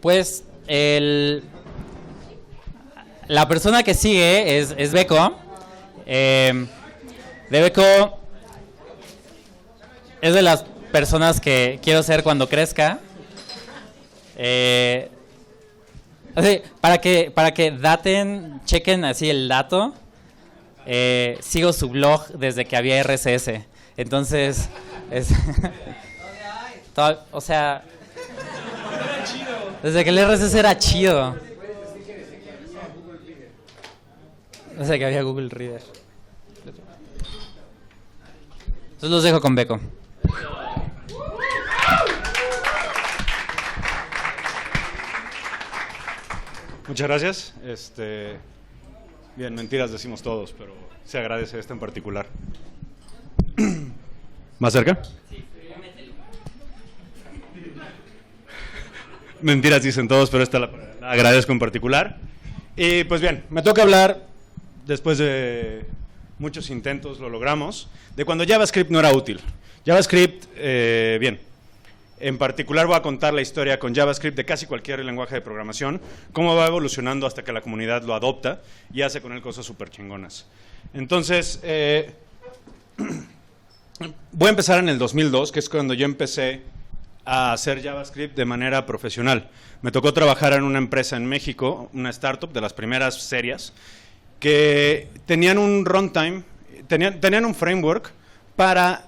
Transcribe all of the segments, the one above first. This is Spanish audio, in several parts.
Pues la persona que sigue es Beco. De Beco es de las personas que quiero ser cuando crezca. Así, para que chequen así el dato. Sigo su blog desde que había RSS. Entonces, o sea, desde que el RSS era chido. Desde que había Google Reader. Entonces los dejo con Beco. Muchas gracias. Bien, mentiras decimos todos, pero se agradece esta en particular. ¿Más cerca? Mentiras dicen todos, pero esta la agradezco en particular. Y pues bien, me toca hablar, después de muchos intentos lo logramos, de cuando JavaScript no era útil. JavaScript, bien, en particular voy a contar la historia con JavaScript de casi cualquier lenguaje de programación, cómo va evolucionando hasta que la comunidad lo adopta y hace con él cosas súper chingonas. Entonces, voy a empezar en el 2002, que es cuando yo empecé a hacer JavaScript de manera profesional. Me tocó trabajar en una empresa en México, una startup de las primeras serias, que tenían un runtime, tenían un framework para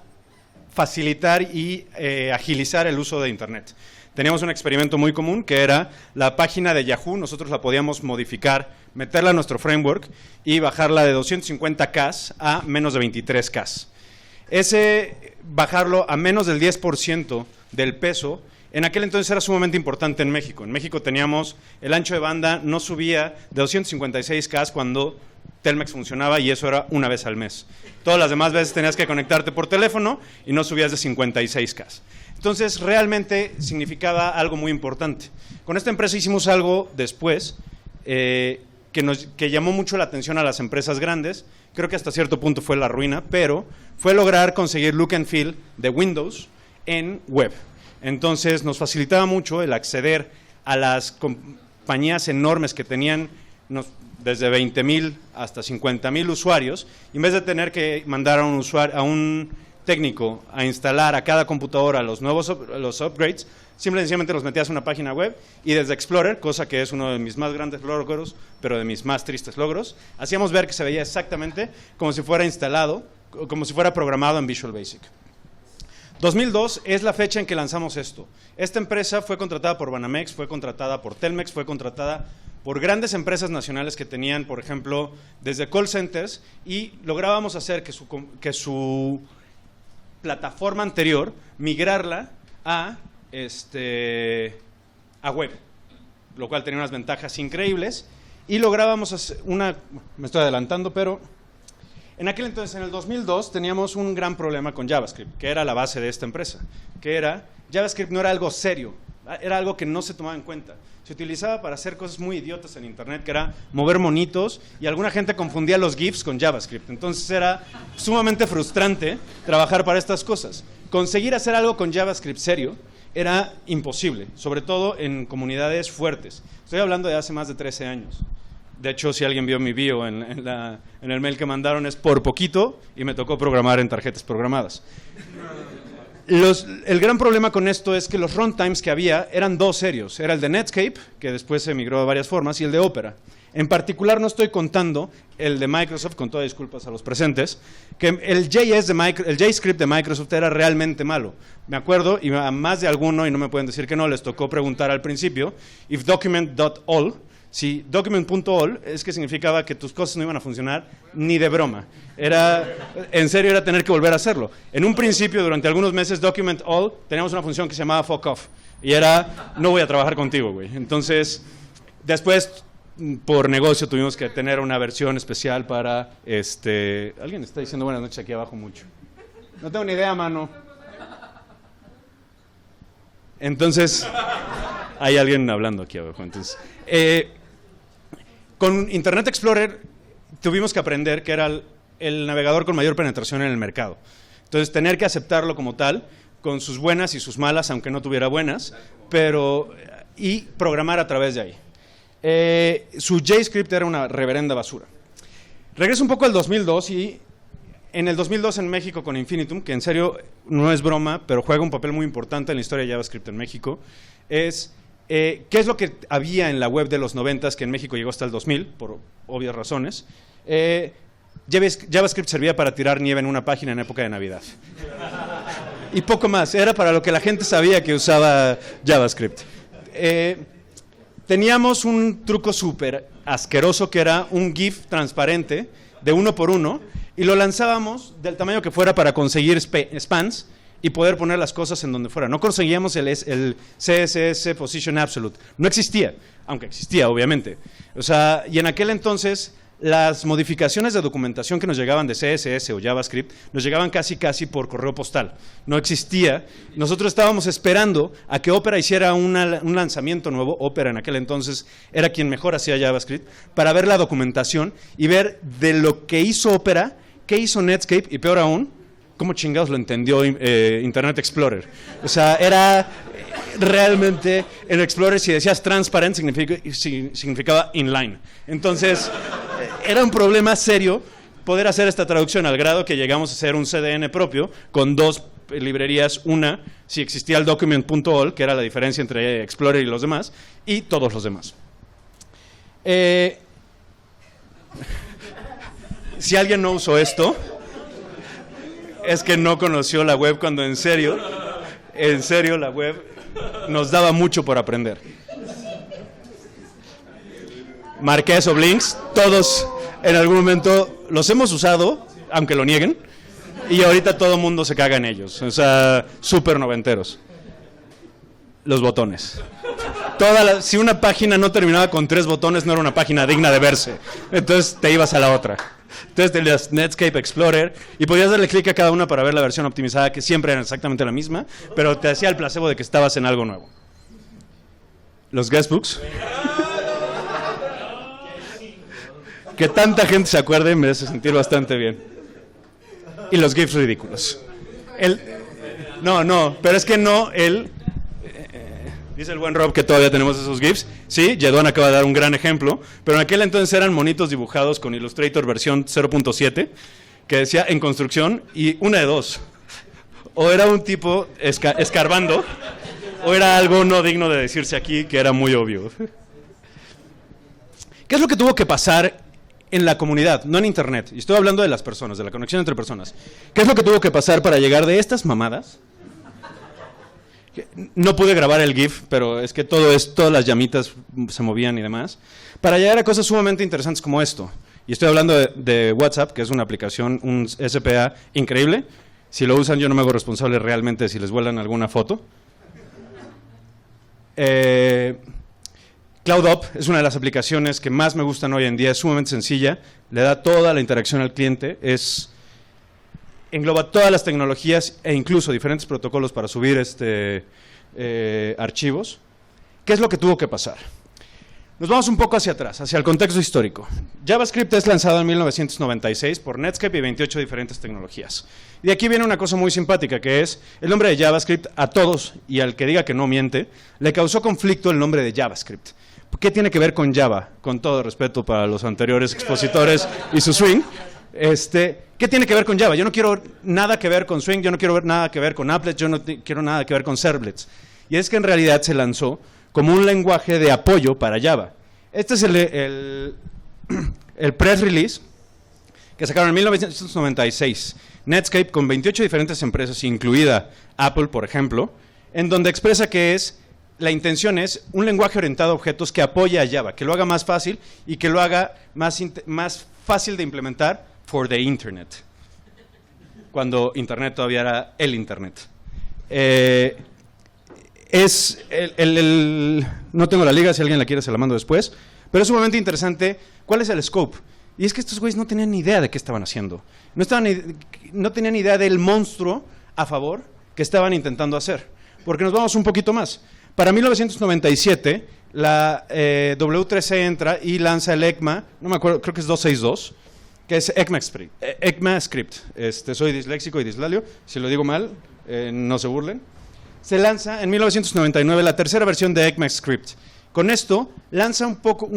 facilitar y agilizar el uso de Internet. Teníamos un experimento muy común que era la página de Yahoo, nosotros la podíamos modificar, meterla a nuestro framework y bajarla de 250K a menos de 23K. Bajarlo a menos del 10% del peso, en aquel entonces era sumamente importante en México. En México teníamos, el ancho de banda no subía de 256K cuando Telmex funcionaba y eso era una vez al mes. Todas las demás veces tenías que conectarte por teléfono y no subías de 56K. Entonces realmente significaba algo muy importante. Con esta empresa hicimos algo después que llamó mucho la atención a las empresas grandes. Creo que hasta cierto punto fue la ruina, pero fue lograr conseguir look and feel de Windows en web. Entonces nos facilitaba mucho el acceder a las compañías enormes que tenían desde 20,000 hasta 50,000 usuarios, y en vez de tener que mandar a un técnico a instalar a cada computadora los upgrades, simplemente los metías a una página web y desde Explorer, cosa que es uno de mis más grandes logros, pero de mis más tristes logros, hacíamos ver que se veía exactamente como si fuera instalado, como si fuera programado en Visual Basic. 2002 es la fecha en que lanzamos esto. Esta empresa fue contratada por Banamex, fue contratada por Telmex, fue contratada por grandes empresas nacionales que tenían, por ejemplo, desde call centers, y lográbamos hacer que su plataforma anterior, migrarla a web, lo cual tenía unas ventajas increíbles, y lográbamos hacer me estoy adelantando, pero en aquel entonces, en el 2002, teníamos un gran problema con JavaScript, que era la base de esta empresa, que era, JavaScript no era algo serio, era algo que no se tomaba en cuenta. Se utilizaba para hacer cosas muy idiotas en Internet, que era mover monitos, y alguna gente confundía los GIFs con JavaScript. Entonces era sumamente frustrante trabajar para estas cosas. Conseguir hacer algo con JavaScript serio era imposible, sobre todo en comunidades fuertes. Estoy hablando de hace más de 13 años. De hecho, si alguien vio mi bio en el mail que mandaron, es por poquito, y me tocó programar en tarjetas programadas. El gran problema con esto es que los runtimes que había eran dos serios. Era el de Netscape, que después se migró de varias formas, y el de Opera. En particular no estoy contando el de Microsoft, con todas disculpas a los presentes, que el JavaScript de Microsoft era realmente malo. Me acuerdo, y a más de alguno, y no me pueden decir que no, les tocó preguntar al principio, if document.all, si document.all es que significaba que tus cosas no iban a funcionar ni de broma. En serio era tener que volver a hacerlo. En un principio, durante algunos meses, document.all, teníamos una función que se llamaba fuck off. Y era, no voy a trabajar contigo, güey. Entonces, después, por negocio, tuvimos que tener una versión especial para, alguien está diciendo buenas noches aquí abajo mucho. No tengo ni idea, mano. Entonces, hay alguien hablando aquí abajo. Entonces, con Internet Explorer tuvimos que aprender que era el navegador con mayor penetración en el mercado. Entonces, tener que aceptarlo como tal, con sus buenas y sus malas, aunque no tuviera buenas, pero y programar a través de ahí. Su JScript era una reverenda basura. Regreso un poco al 2002 y en el 2002 en México con Infinitum, que en serio no es broma, pero juega un papel muy importante en la historia de JavaScript en México, es qué es lo que había en la web de los 90s que en México llegó hasta el 2000, por obvias razones. JavaScript servía para tirar nieve en una página en época de Navidad. Y poco más, era para lo que la gente sabía que usaba JavaScript. Teníamos un truco súper asqueroso que era un GIF transparente de 1x1 y lo lanzábamos del tamaño que fuera para conseguir spans y poder poner las cosas en donde fuera. No conseguíamos el CSS Position Absolute. No existía, aunque existía, obviamente. O sea, y en aquel entonces las modificaciones de documentación que nos llegaban de CSS o JavaScript nos llegaban casi por correo postal. No existía. Nosotros estábamos esperando a que Opera hiciera un lanzamiento nuevo. Opera en aquel entonces era quien mejor hacía JavaScript, para ver la documentación y ver de lo que hizo Opera, qué hizo Netscape y peor aún, cómo chingados lo entendió Internet Explorer. O sea, era realmente en Explorer si decías transparent significaba inline. Entonces era un problema serio poder hacer esta traducción, al grado que llegamos a hacer un CDN propio con dos librerías, una si existía el document.all, que era la diferencia entre Explorer y los demás, y todos los demás. Si alguien no usó esto, es que no conoció la web cuando en serio la web nos daba mucho por aprender. Marqués o Blinks, todos en algún momento los hemos usado, aunque lo nieguen, y ahorita todo el mundo se caga en ellos. O sea, súper noventeros. Los botones. Si una página no terminaba con 3 botones, no era una página digna de verse. Entonces te ibas a la otra. Entonces tenías Netscape Explorer y podías darle clic a cada una para ver la versión optimizada, que siempre era exactamente la misma, pero te hacía el placebo de que estabas en algo nuevo. Los guestbooks. Que tanta gente se acuerde me hace sentir bastante bien. Y los GIFs ridículos. Pero es que dice el buen Rob que todavía tenemos esos GIFs. Sí, Jedon acaba de dar un gran ejemplo, pero en aquel entonces eran monitos dibujados con Illustrator versión 0.7, que decía en construcción, y una de dos. O era un tipo escarbando, o era algo no digno de decirse aquí, que era muy obvio. ¿Qué es lo que tuvo que pasar en la comunidad, no en Internet? Y estoy hablando de las personas, de la conexión entre personas. ¿Qué es lo que tuvo que pasar para llegar de estas mamadas? No pude grabar el GIF, pero es que todas las llamitas se movían y demás, para llegar a cosas sumamente interesantes como esto. Y estoy hablando de WhatsApp, que es una aplicación, un SPA increíble. Si lo usan, yo no me hago responsable realmente si les vuelan alguna foto. CloudUp es una de las aplicaciones que más me gustan hoy en día. Es sumamente sencilla, le da toda la interacción al cliente, engloba todas las tecnologías e incluso diferentes protocolos para subir archivos. ¿Qué es lo que tuvo que pasar? Nos vamos un poco hacia atrás, hacia el contexto histórico. JavaScript es lanzado en 1996 por Netscape y 28 diferentes tecnologías. Y de aquí viene una cosa muy simpática, que es el nombre de JavaScript. A todos, y al que diga que no miente, le causó conflicto el nombre de JavaScript. ¿Qué tiene que ver con Java? Con todo respeto para los anteriores expositores y su swing. ¿Qué tiene que ver con Java? Yo no quiero nada que ver con Swing, yo no quiero nada que ver con Applets, yo no quiero nada que ver con Servlets. Y es que en realidad se lanzó como un lenguaje de apoyo para Java. Este es el press release que sacaron en 1996. Netscape con 28 diferentes empresas, incluida Apple, por ejemplo, en donde expresa que la intención es un lenguaje orientado a objetos que apoye a Java, que lo haga más fácil y que lo haga más fácil de implementar for the Internet, cuando Internet todavía era el Internet. No tengo la liga, si alguien la quiere se la mando después, pero es sumamente interesante cuál es el scope. Y es que estos güeyes no tenían ni idea de qué estaban haciendo. No tenían ni idea del monstruo a favor que estaban intentando hacer. Porque nos vamos un poquito más. Para 1997, la W3C entra y lanza el ECMA, no me acuerdo, creo que es 262, que es ECMAScript. Soy disléxico y dislalio, si lo digo mal, no se burlen. se lanza en 1999 la tercera versión de ECMAScript. Con esto lanza un poco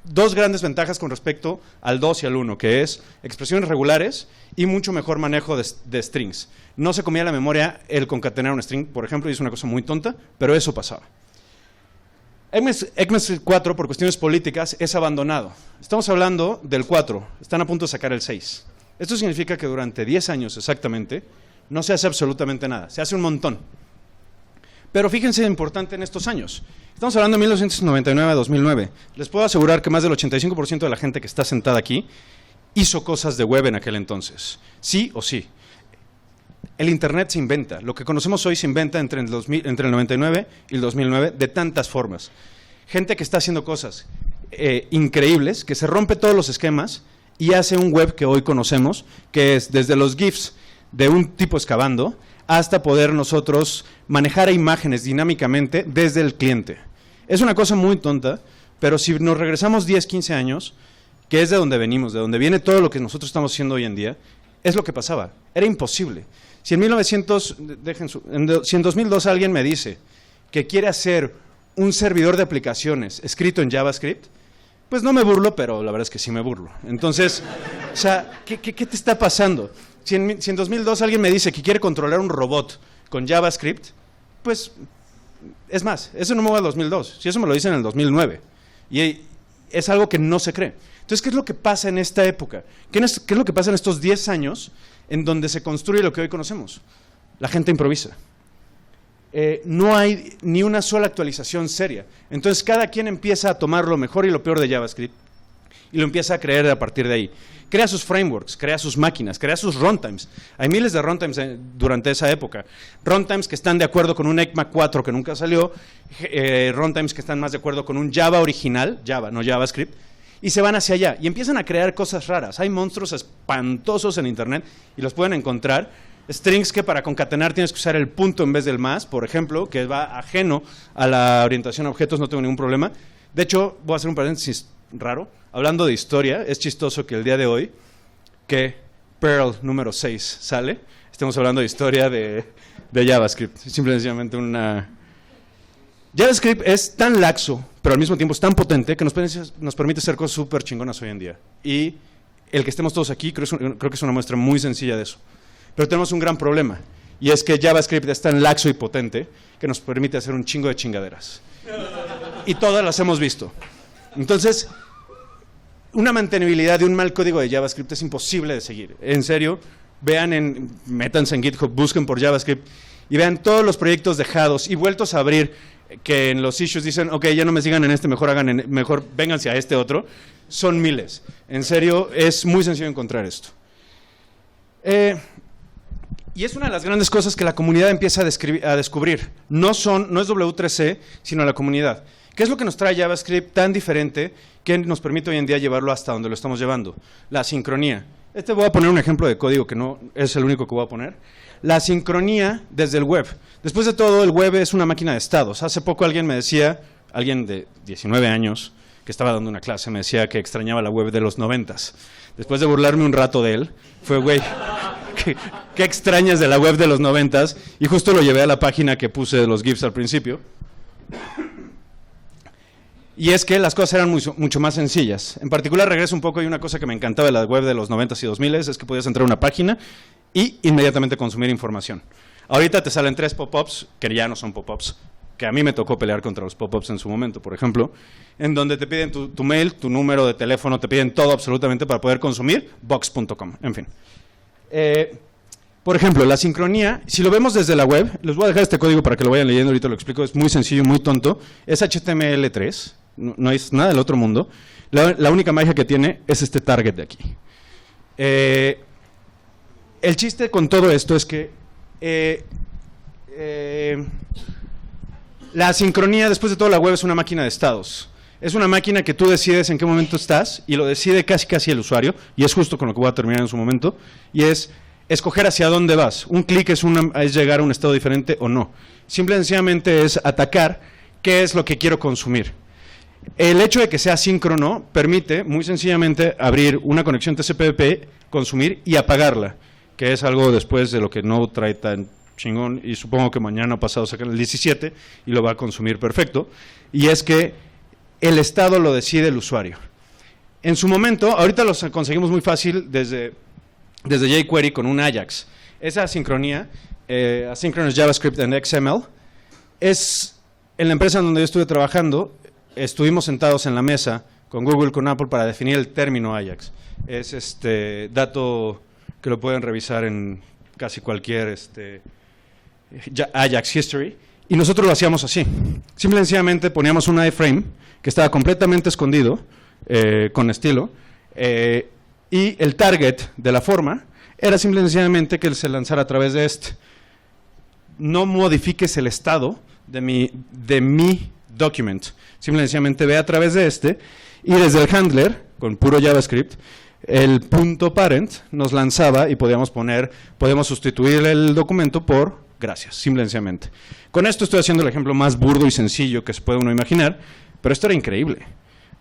dos grandes ventajas con respecto al 2 y al 1, que es expresiones regulares y mucho mejor manejo de strings. No se comía la memoria el concatenar un string, por ejemplo, y es una cosa muy tonta, pero eso pasaba. ECMAScript 4, por cuestiones políticas, es abandonado. Estamos hablando del 4, están a punto de sacar el 6. Esto significa que durante 10 años exactamente no se hace absolutamente nada, se hace un montón. Pero fíjense lo importante en estos años. Estamos hablando de 1999 a 2009. Les puedo asegurar que más del 85% de la gente que está sentada aquí hizo cosas de web en aquel entonces. Sí o sí. El Internet se inventa. Lo que conocemos hoy se inventa entre el 99 y el 2009 de tantas formas. Gente que está haciendo cosas increíbles, que se rompe todos los esquemas y hace un web que hoy conocemos, que es desde los GIFs de un tipo excavando hasta poder nosotros manejar imágenes dinámicamente desde el cliente. Es una cosa muy tonta, pero si nos regresamos 10, 15 años, que es de donde venimos, de donde viene todo lo que nosotros estamos haciendo hoy en día, es lo que pasaba. Era imposible. Si en 2002 alguien me dice que quiere hacer un servidor de aplicaciones escrito en JavaScript, pues no me burlo, pero la verdad es que sí me burlo. Entonces, o sea, ¿qué te está pasando? Si en 2002 alguien me dice que quiere controlar un robot con JavaScript, pues, es más, eso no me va al 2002, si eso me lo dicen en el 2009. Y es algo que no se cree. Entonces, ¿qué es lo que pasa en esta época? ¿Qué es lo que pasa en estos 10 años en donde se construye lo que hoy conocemos? La gente improvisa. No hay ni una sola actualización seria. Entonces, cada quien empieza a tomar lo mejor y lo peor de JavaScript y lo empieza a creer a partir de ahí. Crea sus frameworks, crea sus máquinas, crea sus runtimes. Hay miles de runtimes durante esa época. Runtimes que están de acuerdo con un ECMA 4 que nunca salió, runtimes que están más de acuerdo con un Java original, Java, no JavaScript, y se van hacia allá y empiezan a crear cosas raras. Hay monstruos espantosos en Internet y los pueden encontrar. Strings que para concatenar tienes que usar el punto en vez del más, por ejemplo, que va ajeno a la orientación a objetos, no tengo ningún problema. De hecho, voy a hacer un paréntesis raro. Hablando de historia, es chistoso que el día de hoy, que Perl número 6 sale, estemos hablando de historia de JavaScript. Simplemente JavaScript es tan laxo, pero al mismo tiempo es tan potente que nos permite hacer cosas súper chingonas hoy en día. Y el que estemos todos aquí creo que es una muestra muy sencilla de eso. Pero tenemos un gran problema, y es que JavaScript es tan laxo y potente que nos permite hacer un chingo de chingaderas. Y todas las hemos visto. Entonces, una mantenibilidad de un mal código de JavaScript es imposible de seguir. En serio, métanse en GitHub, busquen por JavaScript y vean todos los proyectos dejados y vueltos a abrir que en los issues dicen, ok, ya no me sigan en este, mejor vénganse a este otro. Son miles. En serio, es muy sencillo encontrar esto. Y es una de las grandes cosas que la comunidad empieza a descubrir. No es W3C, sino la comunidad. ¿Qué es lo que nos trae JavaScript tan diferente que nos permite hoy en día llevarlo hasta donde lo estamos llevando? La sincronía. Voy a poner un ejemplo de código que no es el único que voy a poner. La sincronía desde el web. Después de todo, el web es una máquina de estados. Hace poco alguien de 19 años, que estaba dando una clase, me decía que extrañaba la web de los 90s. Después de burlarme un rato de él, fue, güey, ¿qué extrañas de la web de los 90s? Y justo lo llevé a la página que puse de los GIFs al principio. Y es que las cosas eran mucho más sencillas. En particular, regreso un poco, y una cosa que me encantaba de la web de los 90s y 2000s es que podías entrar a una página y inmediatamente consumir información. Ahorita te salen 3 pop-ups, que ya no son pop-ups, que a mí me tocó pelear contra los pop-ups en su momento, por ejemplo, en donde te piden tu mail, tu número de teléfono, te piden todo absolutamente para poder consumir box.com, en fin. Por ejemplo, la sincronía, si lo vemos desde la web, les voy a dejar este código para que lo vayan leyendo, ahorita lo explico, es muy sencillo, muy tonto, es HTML3, no es nada del otro mundo, la única magia que tiene es este target de aquí. El chiste con todo esto es que la sincronía, después de todo, la web es una máquina de estados. Es una máquina que tú decides en qué momento estás y lo decide casi el usuario, y es justo con lo que voy a terminar en su momento, y es escoger hacia dónde vas. Un clic es llegar a un estado diferente o no. Simple y sencillamente es atacar qué es lo que quiero consumir. El hecho de que sea síncrono permite muy sencillamente abrir una conexión TCP/IP, consumir y apagarla, que es algo después de lo que no trae tan chingón, y supongo que mañana o pasado sacan el 17 y lo va a consumir perfecto, y es que el estado lo decide el usuario. En su momento, ahorita los conseguimos muy fácil desde jQuery con un Ajax. Esa asincronía, Asynchronous JavaScript and XML, es en la empresa en donde yo estuve trabajando, estuvimos sentados en la mesa con Google, con Apple, para definir el término Ajax. Es dato que lo pueden revisar en casi cualquier Ajax History, y nosotros lo hacíamos así. Simple y sencillamente poníamos un iframe que estaba completamente escondido, con estilo, y el target de la forma era simple y sencillamente que se lanzara a través de No modifiques el estado de mi document. Simple y sencillamente ve a través de y desde el handler, con puro JavaScript, el punto parent nos lanzaba y podíamos sustituir el documento por gracias, simple y sencillamente. Con esto estoy haciendo el ejemplo más burdo y sencillo que se puede uno imaginar, pero esto era increíble.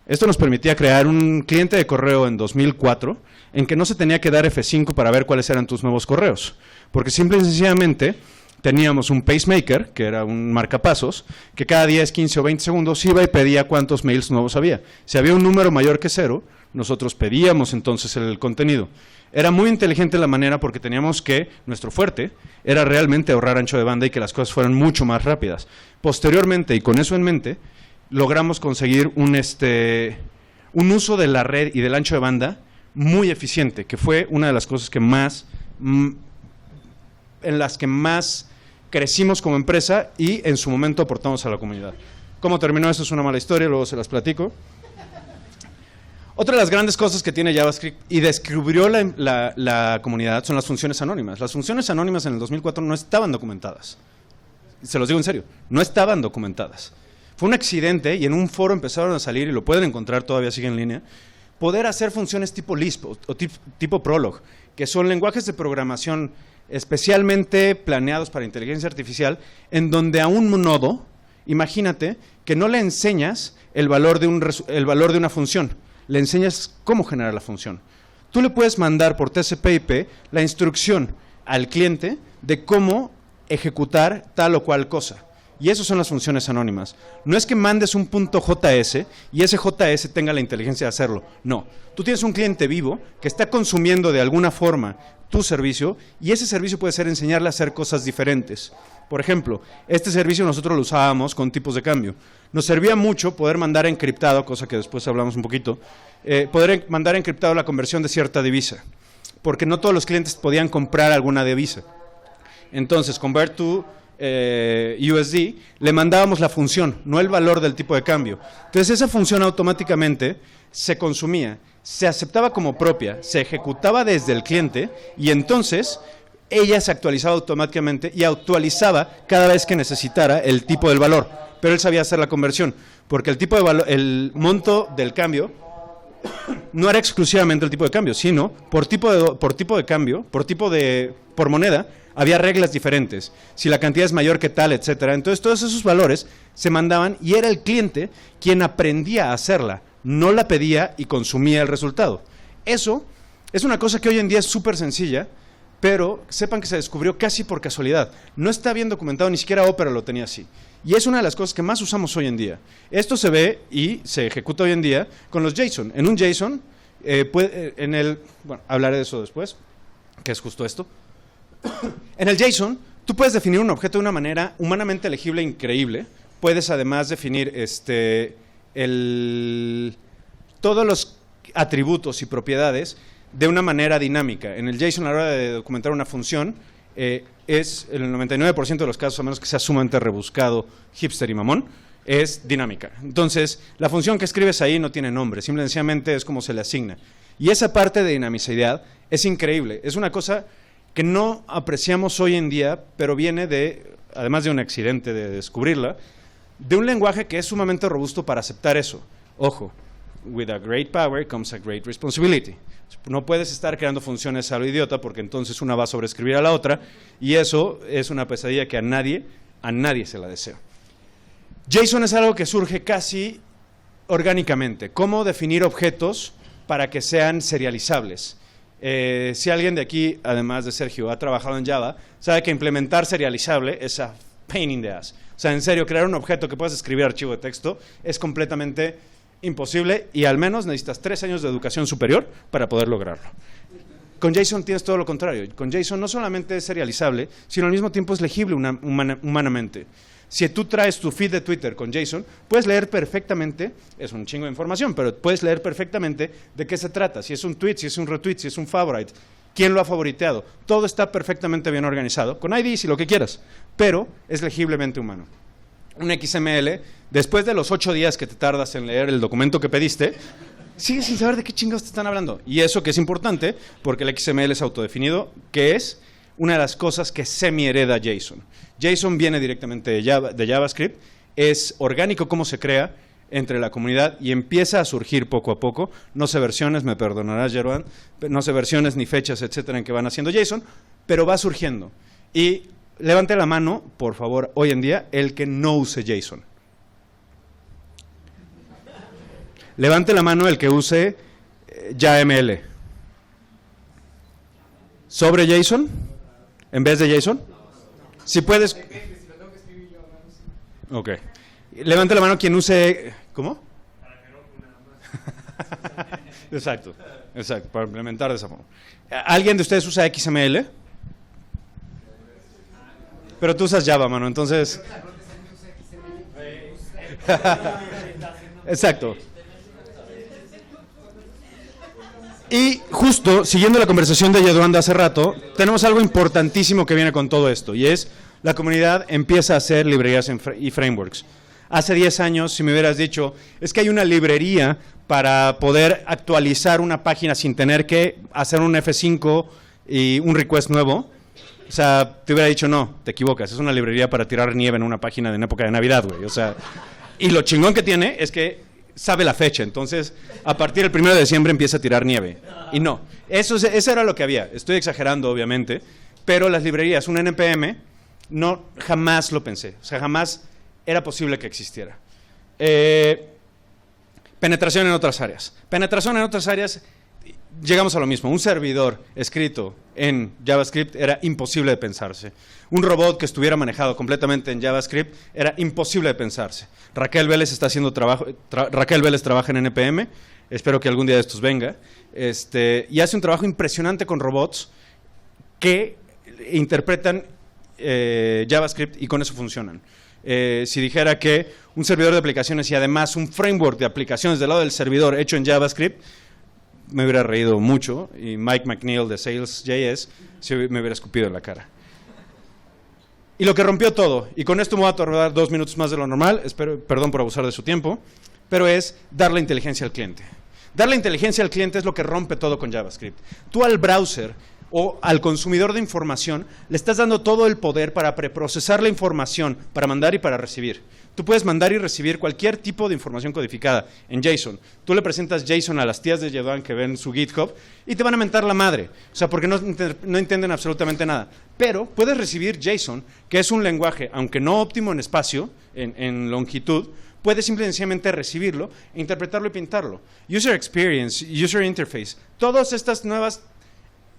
Esto nos permitía crear un cliente de correo en 2004 en que no se tenía que dar F5 para ver cuáles eran tus nuevos correos, porque simple y sencillamente teníamos un pacemaker, que era un marcapasos, que cada 10, 15 o 20 segundos iba y pedía cuántos mails nuevos había. Si había un número mayor que 0, nosotros pedíamos entonces el contenido. Era muy inteligente la manera porque teníamos que, nuestro fuerte, era realmente ahorrar ancho de banda y que las cosas fueran mucho más rápidas. Posteriormente, y con eso en mente, logramos conseguir un uso de la red y del ancho de banda muy eficiente, que fue una de las cosas que en las que más crecimos como empresa y en su momento aportamos a la comunidad. ¿Cómo terminó? Eso es una mala historia, luego se las platico. Otra de las grandes cosas que tiene JavaScript y descubrió la comunidad son las funciones anónimas. Las funciones anónimas en el 2004 no estaban documentadas. Se los digo en serio, no estaban documentadas. Fue un accidente y en un foro empezaron a salir, y lo pueden encontrar, todavía sigue en línea, poder hacer funciones tipo Lisp o tipo Prolog, que son lenguajes de programación especialmente planeados para inteligencia artificial, en donde a un nodo, imagínate que no le enseñas el valor de una función, le enseñas cómo generar la función. Tú le puedes mandar por TCP/IP la instrucción al cliente de cómo ejecutar tal o cual cosa. Y eso son las funciones anónimas. No es que mandes un punto JS y ese JS tenga la inteligencia de hacerlo. No. Tú tienes un cliente vivo que está consumiendo de alguna forma tu servicio, y ese servicio puede ser enseñarle a hacer cosas diferentes. Por ejemplo, este servicio nosotros lo usábamos con tipos de cambio. Nos servía mucho poder mandar encriptado, cosa que después hablamos un poquito, poder mandar encriptado la conversión de cierta divisa, porque no todos los clientes podían comprar alguna divisa. Entonces, convert to USD, le mandábamos la función, no el valor del tipo de cambio. Entonces esa función automáticamente se consumía, se aceptaba como propia, se ejecutaba desde el cliente, y entonces ella se actualizaba automáticamente y actualizaba cada vez que necesitara el tipo del valor, pero él sabía hacer la conversión, porque el tipo de valor, el monto del cambio no era exclusivamente el tipo de cambio, sino por tipo de cambio, por moneda, había reglas diferentes, si la cantidad es mayor que tal, etcétera. Entonces todos esos valores se mandaban y era el cliente quien aprendía a hacerla, no la pedía y consumía el resultado. Eso es una cosa que hoy en día es súper sencilla, pero sepan que se descubrió casi por casualidad. No está bien documentado, ni siquiera Opera lo tenía así. Y es una de las cosas que más usamos hoy en día. Esto se ve y se ejecuta hoy en día con los JSON. En un JSON, hablaré de eso después, que es justo esto. En el JSON, tú puedes definir un objeto de una manera humanamente legible e increíble. Puedes además definir todos los atributos y propiedades de una manera dinámica. En el JSON, a la hora de documentar una función, es en el 99% de los casos, a menos que sea sumamente rebuscado, hipster y mamón, es dinámica. Entonces, la función que escribes ahí no tiene nombre, simplemente es como se le asigna. Y esa parte de dinamicidad es increíble. Es una cosa que no apreciamos hoy en día, pero viene además de un accidente de descubrirla, de un lenguaje que es sumamente robusto para aceptar eso. Ojo, with a great power comes a great responsibility. No puedes estar creando funciones a lo idiota, porque entonces una va a sobreescribir a la otra, y eso es una pesadilla que a nadie se la desea. JSON es algo que surge casi orgánicamente. ¿Cómo definir objetos para que sean serializables? Si alguien de aquí, además de Sergio, ha trabajado en Java, sabe que implementar serializable es a pain in the ass. O sea, en serio, crear un objeto que puedas escribir archivo de texto es completamente imposible y al menos necesitas 3 años de educación superior para poder lograrlo. Con JSON tienes todo lo contrario. Con JSON no solamente es serializable, sino al mismo tiempo es legible humanamente. Si tú traes tu feed de Twitter con JSON, puedes leer perfectamente, es un chingo de información, pero puedes leer perfectamente de qué se trata, si es un tweet, si es un retweet, si es un favorite, quién lo ha favoriteado. Todo está perfectamente bien organizado, con IDs y lo que quieras, pero es legiblemente humano. Un XML, después de los 8 días que te tardas en leer el documento que pediste, sigues sin saber de qué chingados te están hablando. Y eso que es importante, porque el XML es autodefinido, que es una de las cosas que semi-hereda JSON. JSON viene directamente de JavaScript, es orgánico cómo se crea entre la comunidad y empieza a surgir poco a poco. No sé versiones, me perdonarás, Jeroen, no sé versiones ni fechas, etcétera, en que van haciendo JSON, pero va surgiendo. Y levante la mano, por favor, hoy en día, el que no use JSON. Levante la mano el que use YAML. ¿Sobre JSON? ¿En vez de JSON? Si puedes... Ok. Levante la mano quien use... ¿Cómo? Exacto, exacto, para implementar de esa forma. ¿Alguien de ustedes usa XML? Pero tú usas Java, mano, entonces... Exacto. Y justo, siguiendo la conversación de Yeduan de hace rato, tenemos algo importantísimo que viene con todo esto, y es la comunidad empieza a hacer librerías y frameworks. Hace 10 años, si me hubieras dicho, es que hay una librería para poder actualizar una página sin tener que hacer un F5 y un request nuevo, o sea, te hubiera dicho, no, te equivocas, es una librería para tirar nieve en una página en época de Navidad, güey, o sea, y lo chingón que tiene es que sabe la fecha, entonces a partir del 1 de diciembre empieza a tirar nieve. Y no, eso era lo que había. Estoy exagerando, obviamente, pero las librerías, un NPM, no, jamás lo pensé. O sea, jamás era posible que existiera. Penetración en otras áreas. Penetración en otras áreas, llegamos a lo mismo. Un servidor escrito en JavaScript era imposible de pensarse. Un robot que estuviera manejado completamente en JavaScript era imposible de pensarse. Raquel Vélez está haciendo trabajo. Raquel Vélez trabaja en NPM. Espero que algún día de estos venga. Y hace un trabajo impresionante con robots que interpretan JavaScript y con eso funcionan. Si dijera que un servidor de aplicaciones y además un framework de aplicaciones del lado del servidor hecho en JavaScript, me hubiera reído mucho y Mike McNeil de Sales.js me hubiera escupido en la cara. Y lo que rompió todo, y con esto me voy a tardar 2 minutos más de lo normal, perdón por abusar de su tiempo, pero es darle inteligencia al cliente. Darle inteligencia al cliente es lo que rompe todo con JavaScript. Tú al browser o al consumidor de información le estás dando todo el poder para preprocesar la información, para mandar y para recibir. Tú puedes mandar y recibir cualquier tipo de información codificada en JSON. Tú le presentas JSON a las tías de Yeduan que ven su GitHub y te van a mentar la madre. O sea, porque no entienden absolutamente nada. Pero puedes recibir JSON, que es un lenguaje, aunque no óptimo en espacio, en longitud, puedes simplemente recibirlo, interpretarlo y pintarlo. User experience, user interface, todas estas nuevas...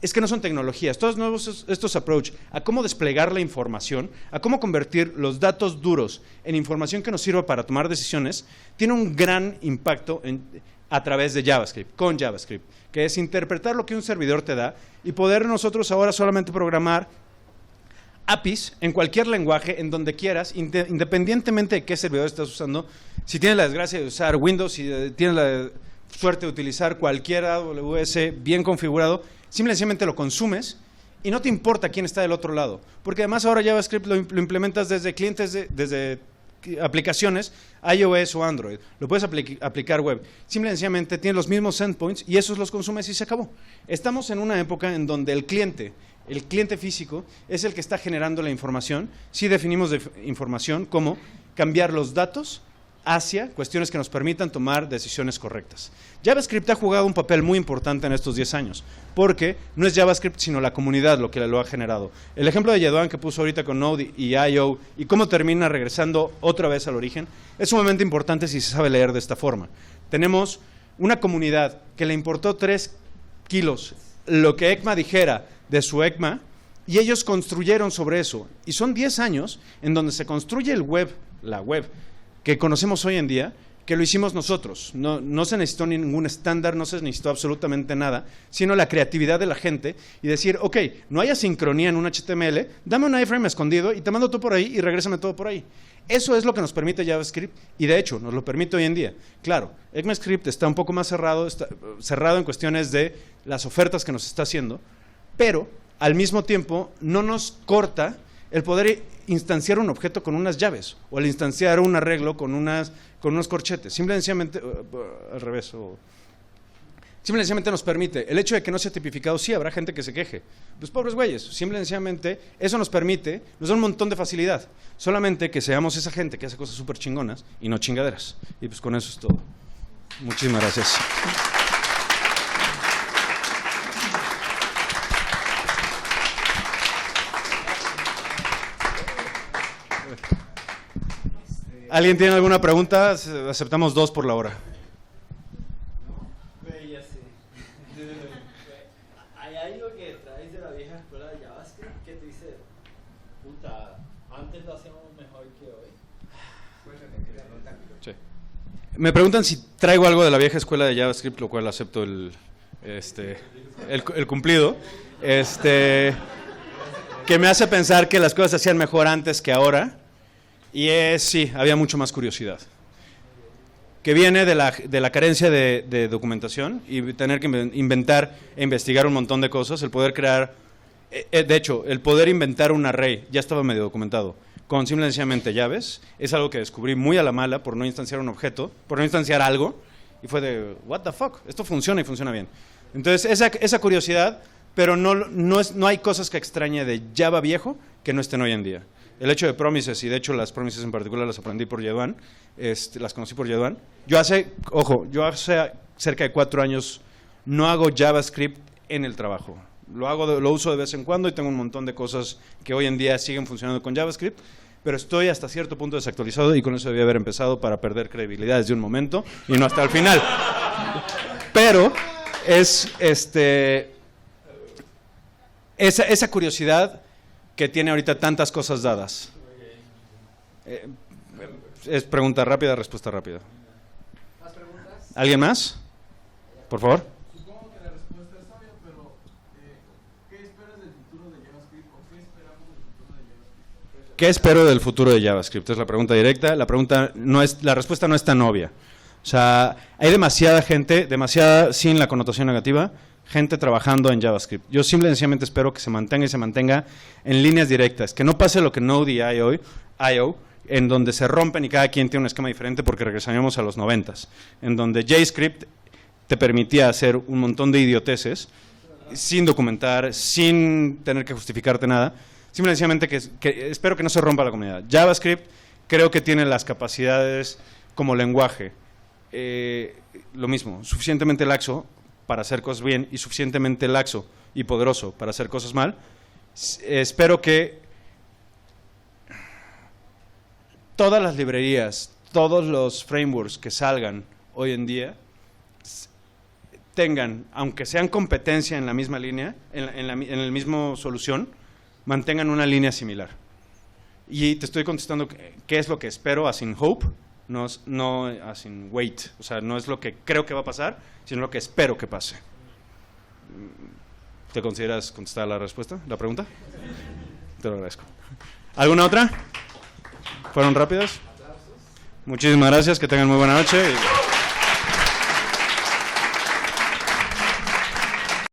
Es que no son tecnologías, todos nuevos estos approach a cómo desplegar la información, a cómo convertir los datos duros en información que nos sirva para tomar decisiones, tiene un gran impacto a través de JavaScript, con JavaScript, que es interpretar lo que un servidor te da y poder nosotros ahora solamente programar APIs en cualquier lenguaje, en donde quieras, independientemente de qué servidor estás usando. Si tienes la desgracia de usar Windows, si tienes la suerte de utilizar cualquier AWS bien configurado, simplemente lo consumes y no te importa quién está del otro lado. Porque además ahora JavaScript lo implementas desde clientes, desde aplicaciones, iOS o Android. Lo puedes aplicar web. Simplemente tienes los mismos endpoints y esos los consumes y se acabó. Estamos en una época en donde el cliente físico es el que está generando la información. Si definimos información como cambiar los datos hacia cuestiones que nos permitan tomar decisiones correctas. JavaScript ha jugado un papel muy importante en estos 10 años, porque no es JavaScript sino la comunidad lo que lo ha generado. El ejemplo de Yeduan que puso ahorita con Node y I.O. y cómo termina regresando otra vez al origen, es sumamente importante si se sabe leer de esta forma. Tenemos una comunidad que le importó 3 kilos lo que ECMA dijera de su ECMA, y ellos construyeron sobre eso. Y son 10 años en donde se construye el web, la web, que conocemos hoy en día, que lo hicimos nosotros. No se necesitó ningún estándar, no se necesitó absolutamente nada, sino la creatividad de la gente y decir, ok, no hay asincronía en un HTML, dame un iframe escondido y te mando todo por ahí y regrésame todo por ahí. Eso es lo que nos permite JavaScript y de hecho nos lo permite hoy en día. Claro, ECMAScript está un poco más cerrado, está cerrado en cuestiones de las ofertas que nos está haciendo, pero al mismo tiempo no nos corta el poder instanciar un objeto con unas llaves o el instanciar un arreglo con unos corchetes. Simplemente, al revés. Simplemente nos permite. El hecho de que no sea tipificado, sí, habrá gente que se queje. Pues pobres güeyes, simplemente eso nos permite, nos da un montón de facilidad. Solamente que seamos esa gente que hace cosas súper chingonas y no chingaderas. Y pues con eso es todo. Muchísimas gracias. ¿Alguien tiene alguna pregunta? Aceptamos 2 por la hora. ¿Hay algo que traes de la vieja escuela de JavaScript que te dice, puta, antes lo hacíamos mejor que hoy? Sí. Me preguntan si traigo algo de la vieja escuela de JavaScript, lo cual acepto el cumplido. Que me hace pensar que las cosas se hacían mejor antes que ahora. Y sí, había mucho más curiosidad. Que viene de la carencia de documentación y tener que inventar e investigar un montón de cosas, el poder crear, de hecho, el poder inventar un array, ya estaba medio documentado, con simplemente llaves, es algo que descubrí muy a la mala por no instanciar un objeto, por no instanciar algo, y fue de, what the fuck, esto funciona y funciona bien. Entonces, esa curiosidad, pero no hay cosas que extrañe de Java viejo que no estén hoy en día. El hecho de promises, y de hecho las promises en particular las aprendí por Yeduan, las conocí por Yeduan. Yo hace cerca de 4 años no hago JavaScript en el trabajo. Lo uso de vez en cuando y tengo un montón de cosas que hoy en día siguen funcionando con JavaScript, pero estoy hasta cierto punto desactualizado y con eso debía haber empezado para perder credibilidad desde un momento y no hasta el final. Pero esa curiosidad que tiene ahorita tantas cosas dadas. Es pregunta rápida, respuesta rápida. ¿Más preguntas? ¿Alguien más? Por favor. Supongo que la respuesta es obvia, pero ¿qué esperas del futuro de JavaScript o qué esperamos del futuro de JavaScript? ¿Qué espero del futuro de JavaScript? Es la pregunta directa. La respuesta no es tan obvia. O sea, hay demasiada gente, sin la connotación negativa, gente trabajando en JavaScript. Yo simplemente espero que se mantenga en líneas directas, que no pase lo que Node y IO, en donde se rompen y cada quien tiene un esquema diferente porque regresaríamos a los 90s, en donde JavaScript te permitía hacer un montón de idioteces sin documentar, sin tener que justificarte nada. Simplemente que espero que no se rompa la comunidad. JavaScript creo que tiene las capacidades como lenguaje, lo mismo, suficientemente laxo para hacer cosas bien y suficientemente laxo y poderoso para hacer cosas mal. Espero que todas las librerías, todos los frameworks que salgan hoy en día tengan, aunque sean competencia en la misma línea, en el mismo solución, mantengan una línea similar. Y te estoy contestando qué es lo que espero, as in hope, no as in wait. O sea, no es lo que creo que va a pasar, sino lo que espero que pase. ¿Te consideras contestar la pregunta? Te lo agradezco. ¿Alguna otra? ¿Fueron rápidas? Muchísimas gracias, que tengan muy buena noche.